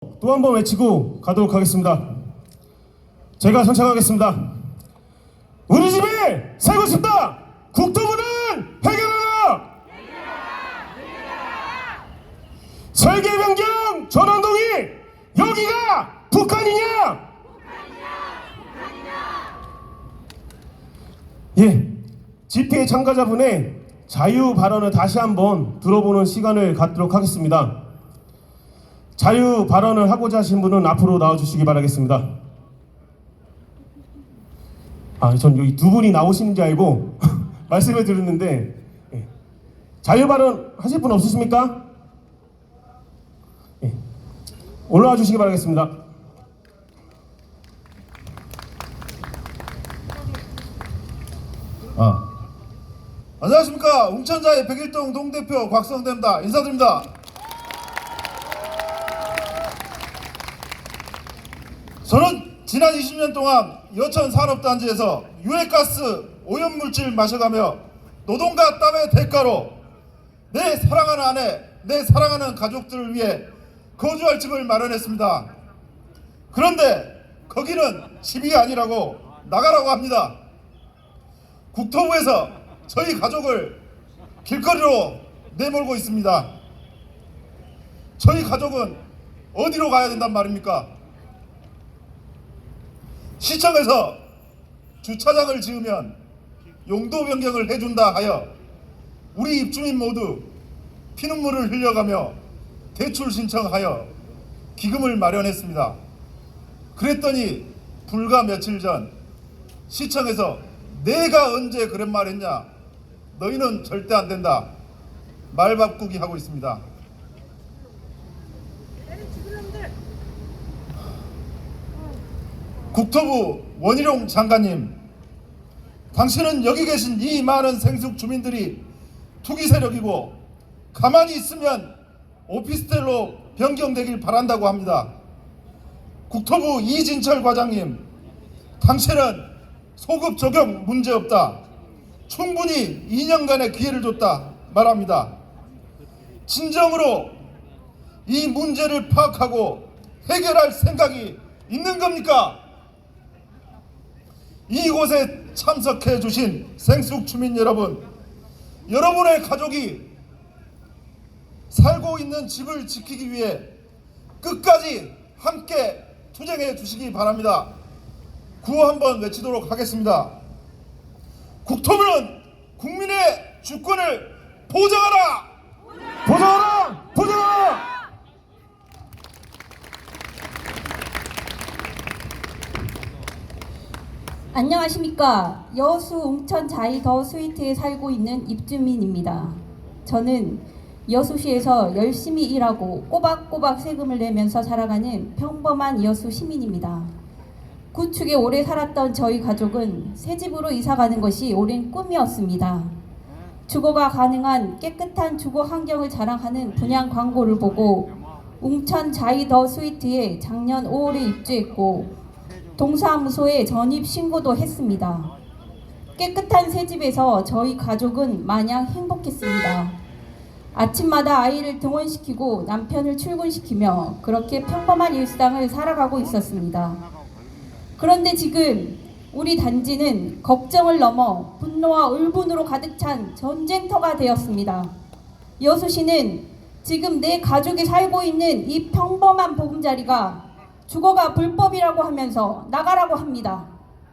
또 한 번 외치고 가도록 하겠습니다. 제가 선창하겠습니다. 우리 집에 살고 싶다. 국토부는 해결하라. 설계 변경 전원동이 여기가 북한이냐? 예, 집회 참가자분의 자유 발언을 다시 한번 들어보는 시간을 갖도록 하겠습니다. 자유 발언을 하고자 하신 분은 앞으로 나와주시기 바라겠습니다. 전 여기 두 분이 나오시는 줄 알고 말씀을 드렸는데, 예. 자유 발언 하실 분 없으십니까? 예. 올라와 주시기 바라겠습니다. 안녕하십니까. 웅천자의 101동 동대표 곽성대입니다. 인사드립니다. 저는 지난 20년 동안 여천산업단지에서 유해가스 오염물질 마셔가며 노동과 땀의 대가로 내 사랑하는 아내, 내 사랑하는 가족들을 위해 거주할 집을 마련했습니다. 그런데 거기는 집이 아니라고 나가라고 합니다. 국토부에서 저희 가족을 길거리로 내몰고 있습니다. 저희 가족은 어디로 가야 된단 말입니까? 시청에서 주차장을 지으면 용도 변경을 해준다 하여 우리 입주민 모두 피눈물을 흘려가며 대출 신청하여 기금을 마련했습니다. 그랬더니 불과 며칠 전 시청에서 내가 언제 그런 말 했냐, 너희는 절대 안 된다, 말 바꾸기 하고 있습니다. 국토부 원희룡 장관님, 당신은 여기 계신 이 많은 생숙 주민들이 투기 세력이고 가만히 있으면 오피스텔로 변경되길 바란다고 합니다. 국토부 이진철 과장님, 당신은 소급 적용 문제없다, 충분히 2년간의 기회를 줬다 말합니다. 진정으로 이 문제를 파악하고 해결할 생각이 있는 겁니까? 이곳에 참석해 주신 생숙 주민 여러분, 여러분의 가족이 살고 있는 집을 지키기 위해 끝까지 함께 투쟁해 주시기 바랍니다. 구호 한번 외치도록 하겠습니다. 국토부는 국민의 주권을 보장하라! 보장하라! 보장하라! 안녕하십니까. 여수 웅천 자이더 스위트에 살고 있는 입주민입니다. 저는 여수시에서 열심히 일하고 꼬박꼬박 세금을 내면서 살아가는 평범한 여수 시민입니다. 구축에 오래 살았던 저희 가족은 새 집으로 이사가는 것이 오랜 꿈이었습니다. 주거가 가능한 깨끗한 주거 환경을 자랑하는 분양 광고를 보고 웅천 자이더 스위트에 작년 5월에 입주했고 동사무소에 전입 신고도 했습니다. 깨끗한 새 집에서 저희 가족은 마냥 행복했습니다. 아침마다 아이를 등원시키고 남편을 출근시키며 그렇게 평범한 일상을 살아가고 있었습니다. 그런데 지금 우리 단지는 걱정을 넘어 분노와 울분으로 가득 찬 전쟁터가 되었습니다. 여수시는 지금 내 가족이 살고 있는 이 평범한 보금자리가 주거가 불법이라고 하면서 나가라고 합니다.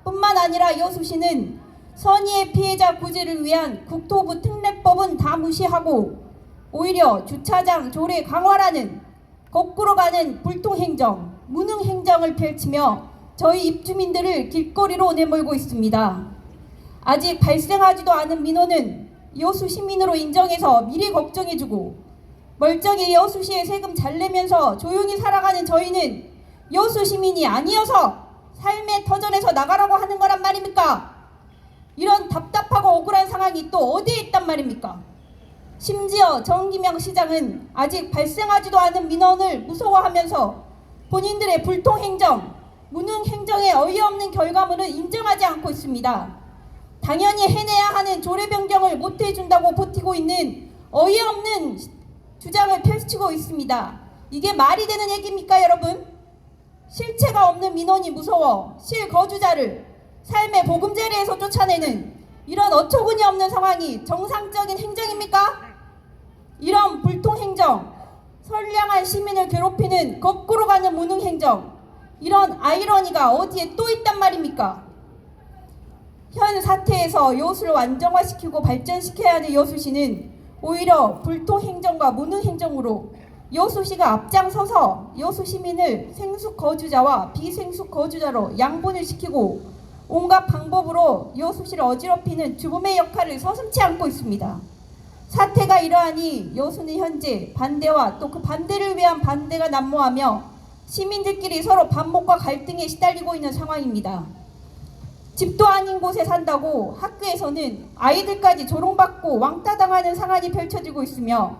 뿐만 아니라 여수시는 선의의 피해자 구제를 위한 국토부 특례법은 다 무시하고 오히려 주차장 조례 강화라는 거꾸로 가는 불통행정, 무능행정을 펼치며 저희 입주민들을 길거리로 내몰고 있습니다. 아직 발생하지도 않은 민원은 여수 시민으로 인정해서 미리 걱정해주고 멀쩡히 여수시에 세금 잘 내면서 조용히 살아가는 저희는 여수 시민이 아니어서 삶의 터전에서 나가라고 하는 거란 말입니까? 이런 답답하고 억울한 상황이 또 어디에 있단 말입니까? 심지어 정기명 시장은 아직 발생하지도 않은 민원을 무서워하면서 본인들의 불통행정, 무능행정의 어이없는 결과물을 인정하지 않고 있습니다. 당연히 해내야 하는 조례 변경을 못 해준다고 버티고 있는 어이없는 주장을 펼치고 있습니다. 이게 말이 되는 얘기입니까, 여러분? 실체가 없는 민원이 무서워 실거주자를 삶의 보금자리에서 쫓아내는 이런 어처구니 없는 상황이 정상적인 행정입니까? 이런 불통행정, 선량한 시민을 괴롭히는 거꾸로 가는 무능행정, 이런 아이러니가 어디에 또 있단 말입니까? 현 사태에서 여수를 안정화시키고 발전시켜야 하는 여수시는 오히려 불통행정과 무능행정으로 여수시가 앞장서서 여수 시민을 생숙 거주자와 비생숙 거주자로 양분을 시키고 온갖 방법으로 여수시를 어지럽히는 주범의 역할을 서슴지 않고 있습니다. 사태가 이러하니 여수는 현재 반대와 또 그 반대를 위한 반대가 난무하며 시민들끼리 서로 반목과 갈등에 시달리고 있는 상황입니다. 집도 아닌 곳에 산다고 학교에서는 아이들까지 조롱받고 왕따당하는 상황이 펼쳐지고 있으며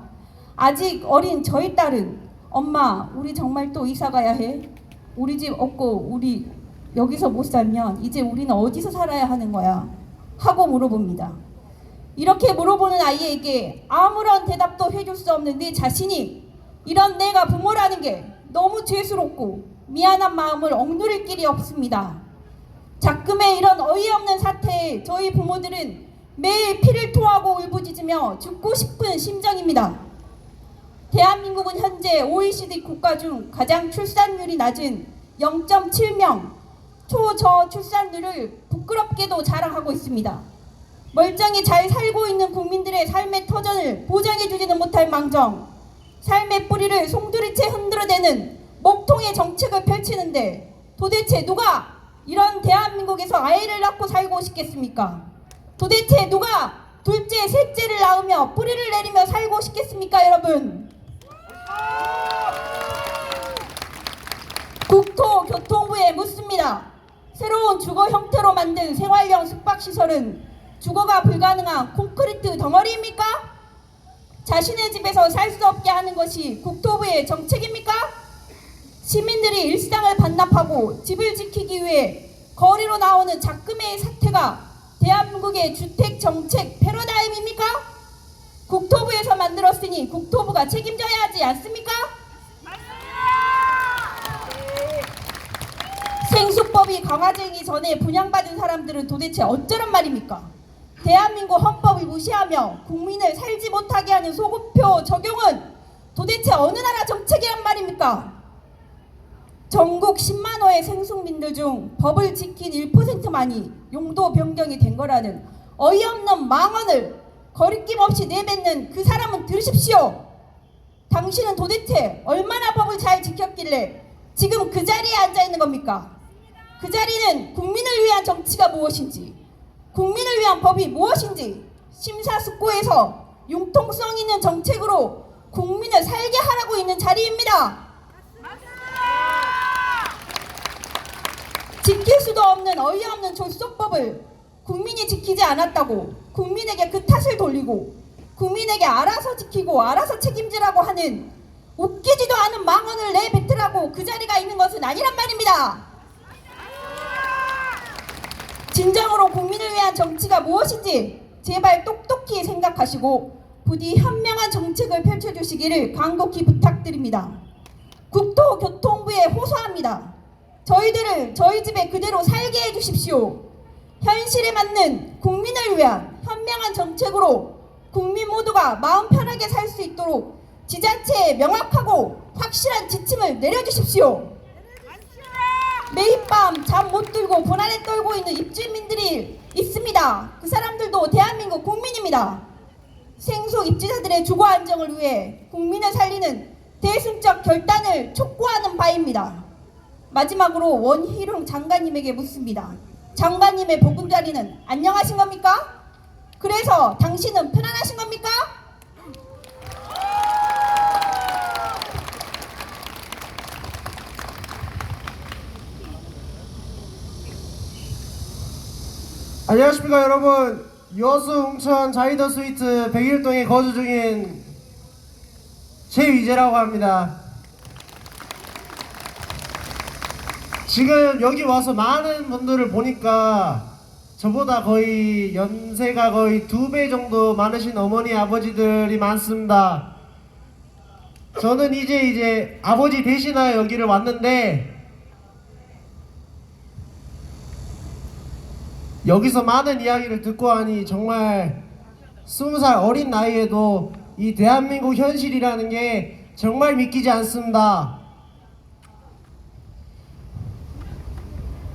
아직 어린 저희 딸은 엄마 우리 정말 또 이사 가야 해? 우리 집 없고 우리 여기서 못 살면 이제 우리는 어디서 살아야 하는 거야? 하고 물어봅니다. 이렇게 물어보는 아이에게 아무런 대답도 해줄 수 없는 내 자신이 이런 내가 부모라는 게 너무 죄스럽고 미안한 마음을 억누를 길이 없습니다. 작금의 이런 어이없는 사태에 저희 부모들은 매일 피를 토하고 울부짖으며 죽고 싶은 심정입니다. 대한민국은 현재 OECD 국가 중 가장 출산율이 낮은 0.7명 초저출산율을 부끄럽게도 자랑하고 있습니다. 멀쩡히 잘 살고 있는 국민들의 삶의 터전을 보장해주지는 못할 망정 삶의 뿌리를 송두리째 흔들어대는 먹통의 정책을 펼치는데 도대체 누가 이런 대한민국에서 아이를 낳고 살고 싶겠습니까? 도대체 누가 둘째, 셋째를 낳으며 뿌리를 내리며 살고 싶겠습니까, 여러분? 국토교통부에 묻습니다. 새로운 주거 형태로 만든 생활형 숙박시설은 주거가 불가능한 콘크리트 덩어리입니까? 자신의 집에서 살 수 없게 하는 것이 국토부의 정책입니까? 시민들이 일상을 반납하고 집을 지키기 위해 거리로 나오는 작금의 사태가 대한민국의 주택정책 패러다임입니까? 국토부에서 만들었으니 국토부가 책임져야 하지 않습니까? 생수법이 강화되기 전에 분양받은 사람들은 도대체 어쩌란 말입니까? 대한민국 헌법을 무시하며 국민을 살지 못하게 하는 소급표 적용은 도대체 어느 나라 정책이란 말입니까? 전국 10만호의 생숙민들 중 법을 지킨 1%만이 용도 변경이 된 거라는 어이없는 망언을 거리낌 없이 내뱉는 그 사람은 들으십시오. 당신은 도대체 얼마나 법을 잘 지켰길래 지금 그 자리에 앉아 있는 겁니까? 그 자리는 국민을 위한 정치가 무엇인지, 국민을 위한 법이 무엇인지 심사숙고해서 융통성 있는 정책으로 국민을 살게 하라고 있는 자리입니다. 지킬 수도 없는 어이없는 졸속법을 국민이 지키지 않았다고 국민에게 그 탓을 돌리고 국민에게 알아서 지키고 알아서 책임지라고 하는 웃기지도 않은 망언을 내뱉으라고 그 자리가 있는 것은 아니란 말입니다. 진정으로 국민을 위한 정치가 무엇인지 제발 똑똑히 생각하시고 부디 현명한 정책을 펼쳐주시기를 간곡히 부탁드립니다. 국토교통부에 호소합니다. 저희들을 저희 집에 그대로 살게 해주십시오. 현실에 맞는 국민을 위한 현명한 정책으로 국민 모두가 마음 편하게 살 수 있도록 지자체에 명확하고 확실한 지침을 내려주십시오. 매일 밤 잠 못 들고 고난에 떨고 있는 입주민들이 있습니다. 그 사람들도 대한민국 국민입니다. 생속 입주자들의 주거 안정을 위해 국민을 살리는 대승적 결단을 촉구하는 바입니다. 마지막으로 원희룡 장관님에게 묻습니다. 장관님의 보금자리는 안녕하신 겁니까? 그래서 당신은 편안하신 겁니까? 안녕하십니까 여러분. 여수 웅천 자이더 스위트 101동에 거주 중인 최위재라고 합니다. 지금 여기 와서 많은 분들을 보니까 저보다 거의 연세가 거의 2배 정도 많으신 어머니 아버지들이 많습니다. 저는 이제 아버지 대신하여 여기를 왔는데 여기서 많은 이야기를 듣고 하니 정말 20살 어린 나이에도 이 대한민국 현실이라는 게 정말 믿기지 않습니다.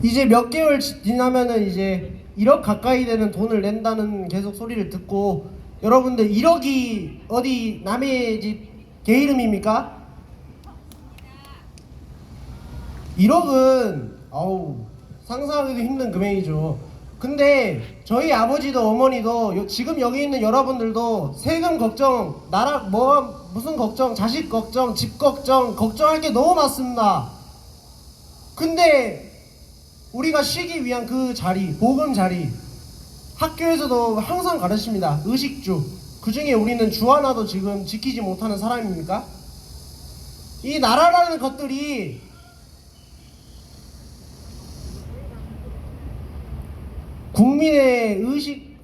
이제 몇 개월 지나면은 이제 1억 가까이 되는 돈을 낸다는 계속 소리를 듣고, 여러분들 1억이 어디 남의 집 개 이름입니까? 1억은 상상하기도 힘든 금액이죠. 근데 저희 아버지도 어머니도 지금 여기 있는 여러분들도 세금 걱정, 나라 무슨 걱정, 자식 걱정, 집 걱정할 게 너무 많습니다. 근데 우리가 쉬기 위한 그 자리, 복음 자리, 학교에서도 항상 가르칩니다. 의식주. 그 중에 우리는 주 하나도 지금 지키지 못하는 사람입니까? 이 나라라는 것들이 국민의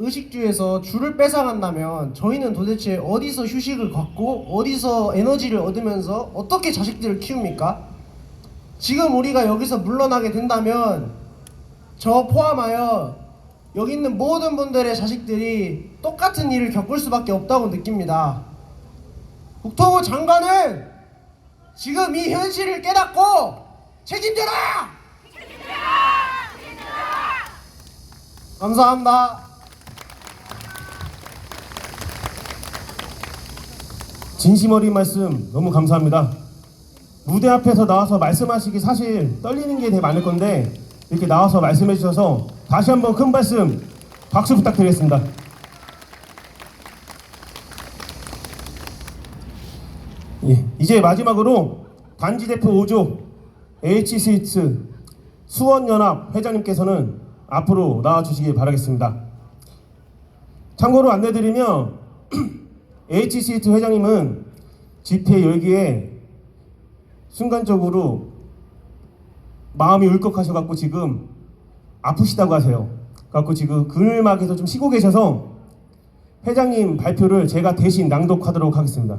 의식주에서 주를 뺏어간다면 저희는 도대체 어디서 휴식을 갖고 어디서 에너지를 얻으면서 어떻게 자식들을 키웁니까? 지금 우리가 여기서 물러나게 된다면 저 포함하여 여기 있는 모든 분들의 자식들이 똑같은 일을 겪을 수밖에 없다고 느낍니다. 국토부 장관은 지금 이 현실을 깨닫고 책임져라! 감사합니다. 진심 어린 말씀 너무 감사합니다. 무대 앞에서 나와서 말씀하시기 사실 떨리는 게 되게 많을 건데 이렇게 나와서 말씀해 주셔서 다시 한번 큰 말씀 박수 부탁드리겠습니다. 예, 이제 마지막으로 단지 대표 5조 H스위트 수원연합 회장님께서는 앞으로 나와주시길 바라겠습니다. 참고로 안내드리면 H스위트 회장님은 집회 열기에 순간적으로 마음이 울컥하셔갖고 지금 아프시다고 하세요. 그래갖고 지금 그늘막에서 좀 쉬고 계셔서 회장님 발표를 제가 대신 낭독하도록 하겠습니다.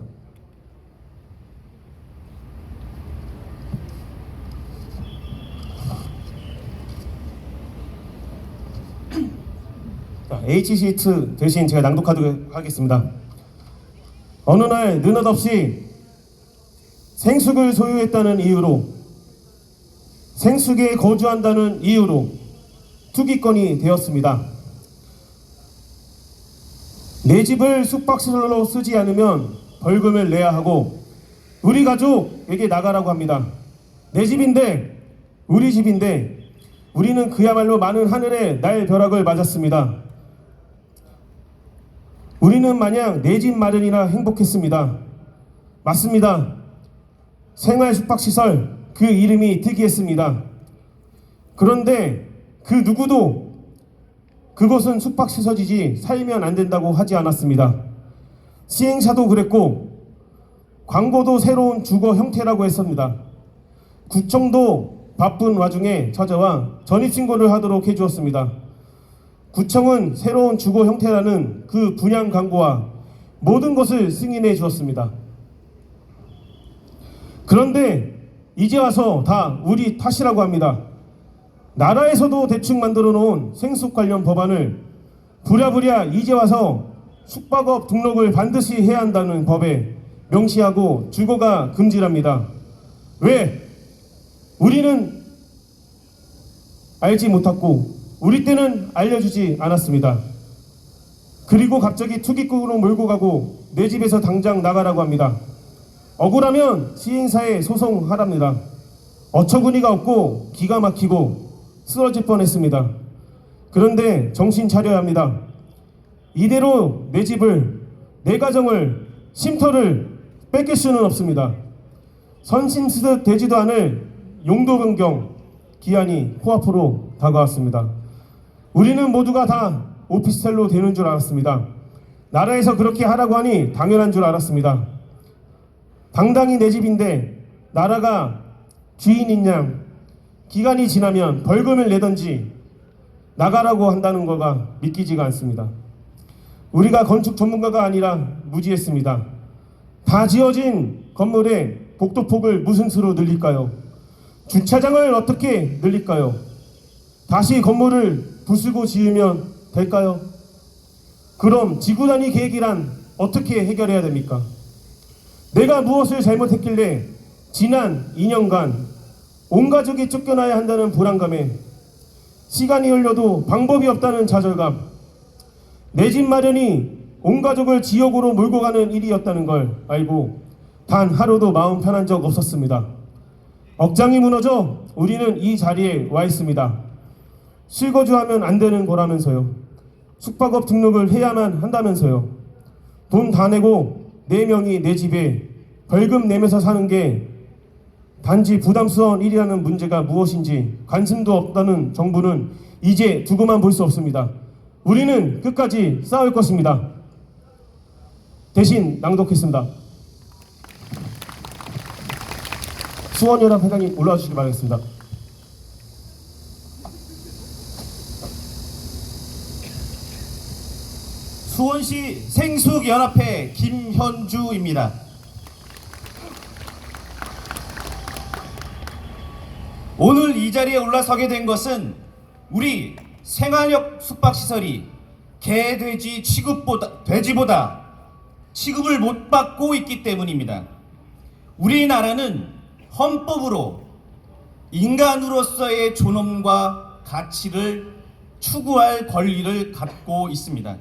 H시트 대신 제가 낭독하도록 하겠습니다. 어느 날 느닷없이 생숙을 소유했다는 이유로, 생숙에 거주한다는 이유로 투기권이 되었습니다. 내 집을 숙박시설로 쓰지 않으면 벌금을 내야 하고 우리 가족에게 나가라고 합니다. 내 집인데, 우리 집인데 우리는 그야말로 많은 하늘의 날 벼락을 맞았습니다. 우리는 마냥 내 집 마련이라 행복했습니다. 맞습니다. 생활 숙박시설, 그 이름이 특이했습니다. 그런데 그 누구도 그것은 숙박시설이지 살면 안 된다고 하지 않았습니다. 시행사도 그랬고 광고도 새로운 주거 형태라고 했습니다. 구청도 바쁜 와중에 찾아와 전입신고를 하도록 해주었습니다. 구청은 새로운 주거 형태라는 그 분양 광고와 모든 것을 승인해 주었습니다. 그런데 이제 와서 다 우리 탓이라고 합니다. 나라에서도 대충 만들어 놓은 생숙 관련 법안을 부랴부랴 이제 와서 숙박업 등록을 반드시 해야 한다는 법에 명시하고 주거가 금지랍니다. 왜? 우리는 알지 못했고 우리 때는 알려주지 않았습니다. 그리고 갑자기 투기꾼으로 몰고 가고 내 집에서 당장 나가라고 합니다. 억울하면 시행사에 소송하랍니다. 어처구니가 없고 기가 막히고 쓰러질 뻔했습니다. 그런데 정신 차려야 합니다. 이대로 내 집을, 내 가정을, 쉼터를 뺏길 수는 없습니다. 선심쓰듯 되지도 않을 용도 변경 기한이 코앞으로 다가왔습니다. 우리는 모두가 다 오피스텔로 되는 줄 알았습니다. 나라에서 그렇게 하라고 하니 당연한 줄 알았습니다. 당당히 내 집인데 나라가 주인인 양 기간이 지나면 벌금을 내던지 나가라고 한다는 거가 믿기지가 않습니다. 우리가 건축 전문가가 아니라 무지했습니다. 다 지어진 건물의 복도폭을 무슨 수로 늘릴까요? 주차장을 어떻게 늘릴까요? 다시 건물을 부수고 지으면 될까요? 그럼 지구 단위 계획이란 어떻게 해결해야 됩니까? 내가 무엇을 잘못했길래 지난 2년간 온 가족이 쫓겨나야 한다는 불안감에 시간이 흘러도 방법이 없다는 좌절감, 내 집 마련이 온 가족을 지옥으로 몰고 가는 일이었다는 걸 알고 단 하루도 마음 편한 적 없었습니다. 억장이 무너져 우리는 이 자리에 와 있습니다. 실거주하면 안 되는 거라면서요. 숙박업 등록을 해야만 한다면서요. 돈 다 내고 4명이 내 집에 벌금 내면서 사는 게 단지 부담스러운 일이라는 문제가 무엇인지 관심도 없다는 정부는 이제 두고만 볼 수 없습니다. 우리는 끝까지 싸울 것입니다. 대신 낭독했습니다. 수원연합 회장님 올라와 주시기 바라겠습니다. 수원시 생숙연합회 김현주입니다. 오늘 이 자리에 올라서게 된 것은 우리 생활력 숙박시설이 개, 돼지 돼지보다 취급을 못 받고 있기 때문입니다. 우리나라는 헌법으로 인간으로서의 존엄과 가치를 추구할 권리를 갖고 있습니다.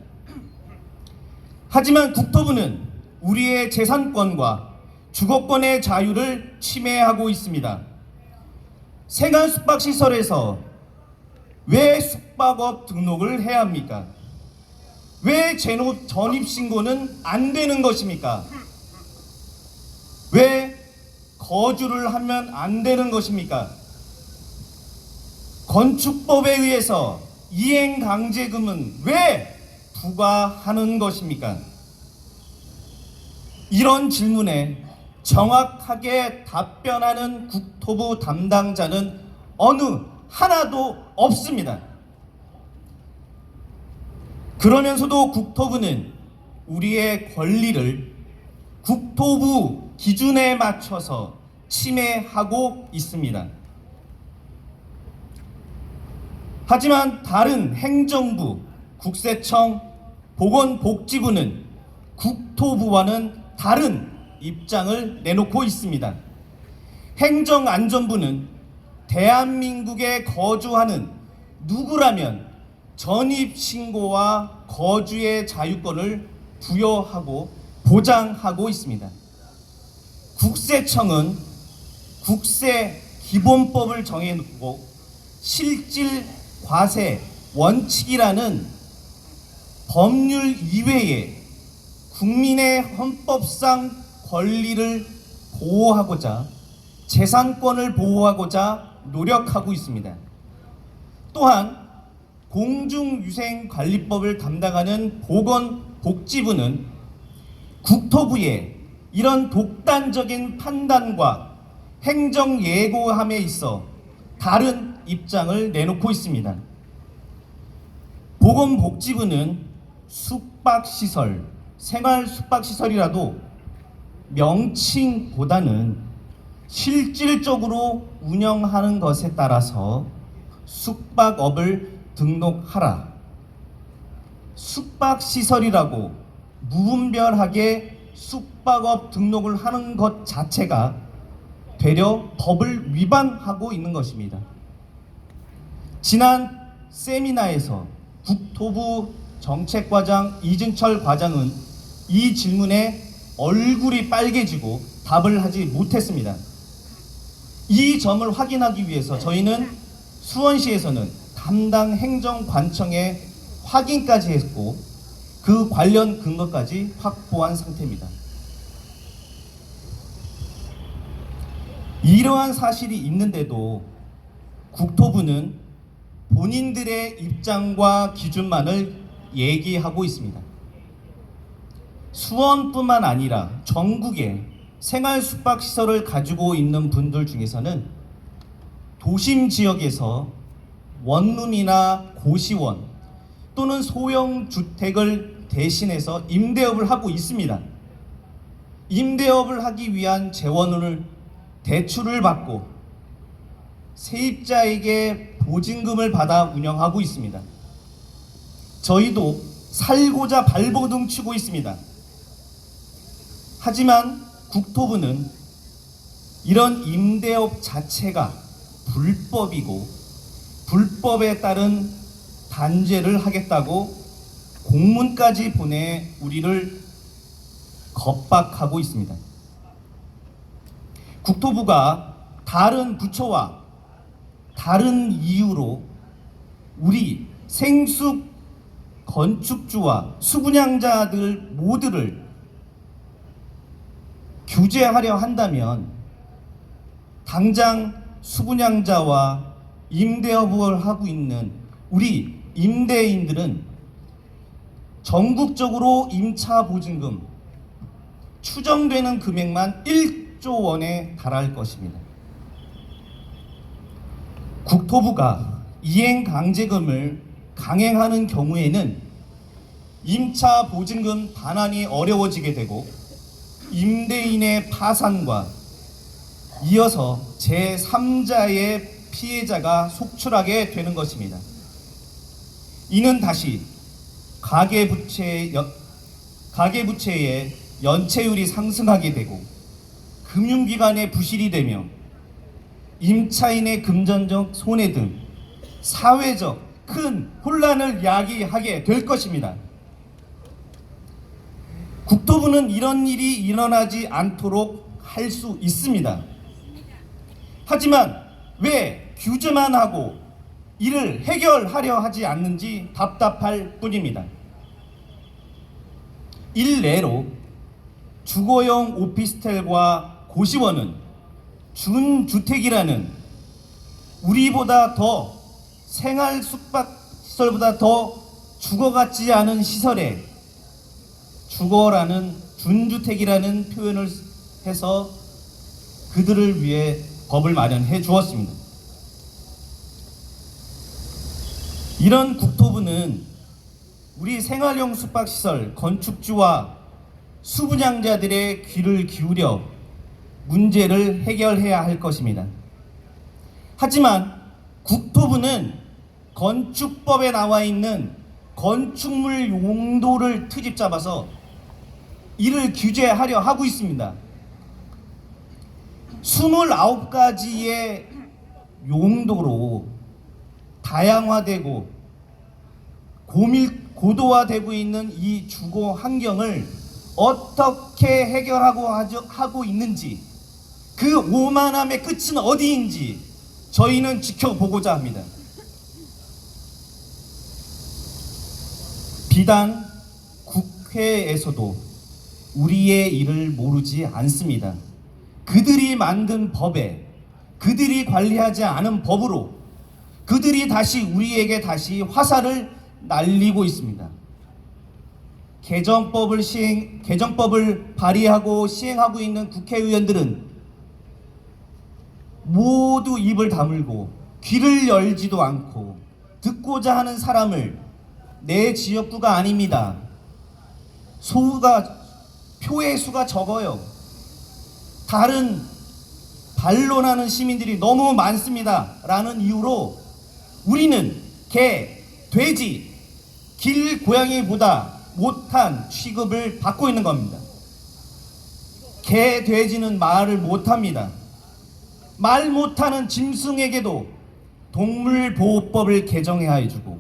하지만 국토부는 우리의 재산권과 주거권의 자유를 침해하고 있습니다. 생활 숙박시설에서 왜 숙박업 등록을 해야 합니까? 왜 전입신고는 안 되는 것입니까? 왜 거주를 하면 안 되는 것입니까? 건축법에 의해서 이행강제금은 왜 부과하는 것입니까? 이런 질문에 정확하게 답변하는 국토부 담당자는 어느 하나도 없습니다. 그러면서도 국토부는 우리의 권리를 국토부 기준에 맞춰서 침해하고 있습니다. 하지만 다른 행정부, 국세청, 보건복지부는 국토부와는 다른 입장을 내놓고 있습니다. 행정안전부는 대한민국에 거주하는 누구라면 전입신고와 거주의 자유권을 부여하고 보장하고 있습니다. 국세청은 국세기본법을 정해놓고 실질 과세 원칙이라는 법률 이외에 국민의 헌법상 권리를 보호하고자 재산권을 보호하고자 노력하고 있습니다. 또한 공중위생관리법을 담당하는 보건복지부는 국토부의 이런 독단적인 판단과 행정예고함에 있어 다른 입장을 내놓고 있습니다. 보건복지부는 숙박시설, 생활숙박시설이라도 명칭보다는 실질적으로 운영하는 것에 따라서 숙박업을 등록하라. 숙박시설이라고 무분별하게 숙박업 등록을 하는 것 자체가 되려 법을 위반하고 있는 것입니다. 지난 세미나에서 국토부 정책과장 이준철 과장은 이 질문에 얼굴이 빨개지고 답을 하지 못했습니다. 이 점을 확인하기 위해서 저희는 수원시에서는 담당 행정관청에 확인까지 했고 그 관련 근거까지 확보한 상태입니다. 이러한 사실이 있는데도 국토부는 본인들의 입장과 기준만을 얘기하고 있습니다. 수원뿐만 아니라 전국에 생활 숙박시설을 가지고 있는 분들 중에서는 도심 지역에서 원룸이나 고시원 또는 소형 주택을 대신해서 임대업을 하고 있습니다. 임대업을 하기 위한 재원을 대출을 받고 세입자에게 보증금을 받아 운영하고 있습니다. 저희도 살고자 발버둥 치고 있습니다. 하지만 국토부는 이런 임대업 자체가 불법이고 불법에 따른 단죄를 하겠다고 공문까지 보내 우리를 겁박하고 있습니다. 국토부가 다른 부처와 다른 이유로 우리 생수 건축주와 수분양자들 모두를 규제하려 한다면 당장 수분양자와 임대업을 하고 있는 우리 임대인들은 전국적으로 임차 보증금 추정되는 금액만 1조 원에 달할 것입니다. 국토부가 이행 강제금을 강행하는 경우에는 임차 보증금 반환이 어려워지게 되고 임대인의 파산과 이어서 제3자의 피해자가 속출하게 되는 것입니다. 이는 다시 가계부채의 연체율이 상승하게 되고 금융기관의 부실이 되며 임차인의 금전적 손해 등 사회적 큰 혼란을 야기하게 될 것입니다. 국토부는 이런 일이 일어나지 않도록 할 수 있습니다. 하지만 왜 규제만 하고 이를 해결하려 하지 않는지 답답할 뿐입니다. 일례로 주거용 오피스텔과 고시원은 준주택이라는 우리보다 더 생활 숙박시설보다 더 주거 같지 않은 시설에 주거라는 준주택이라는 표현을 해서 그들을 위해 법을 마련해 주었습니다. 이런 국토부는 우리 생활용 숙박시설 건축주와 수분양자들의 귀를 기울여 문제를 해결해야 할 것입니다. 하지만 국토부는 건축법에 나와 있는 건축물 용도를 트집 잡아서 이를 규제하려 하고 있습니다. 29가지의 용도로 다양화되고 고도화되고 있는 이 주거 환경을 어떻게 하고 있는지 그 오만함의 끝은 어디인지 저희는 지켜보고자 합니다. 비단 국회에서도 우리의 일을 모르지 않습니다. 그들이 만든 법에 그들이 관리하지 않은 법으로 그들이 다시 우리에게 다시 화살을 날리고 있습니다. 개정법을 발의하고 시행하고 있는 국회의원들은 모두 입을 다물고 귀를 열지도 않고 듣고자 하는 사람을 내 지역구가 아닙니다. 표의 수가 적어요. 다른 반론하는 시민들이 너무 많습니다. 라는 이유로 우리는 개, 돼지, 길, 고양이보다 못한 취급을 받고 있는 겁니다. 개, 돼지는 말을 못합니다. 말 못하는 짐승에게도 동물보호법을 개정해야 해주고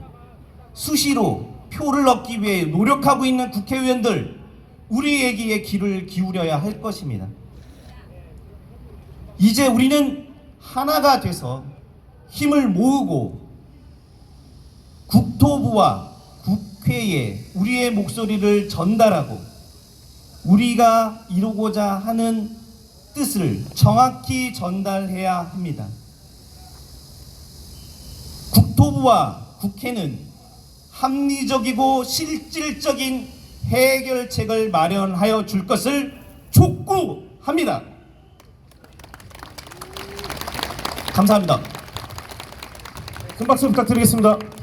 수시로 표를 얻기 위해 노력하고 있는 국회의원들 우리에게 귀를 기울여야 할 것입니다. 이제 우리는 하나가 돼서 힘을 모으고 국토부와 국회에 우리의 목소리를 전달하고 우리가 이루고자 하는 뜻을 정확히 전달해야 합니다. 국토부와 국회는 합리적이고 실질적인 해결책을 마련하여 줄 것을 촉구합니다. 감사합니다. 큰 박수 부탁드리겠습니다.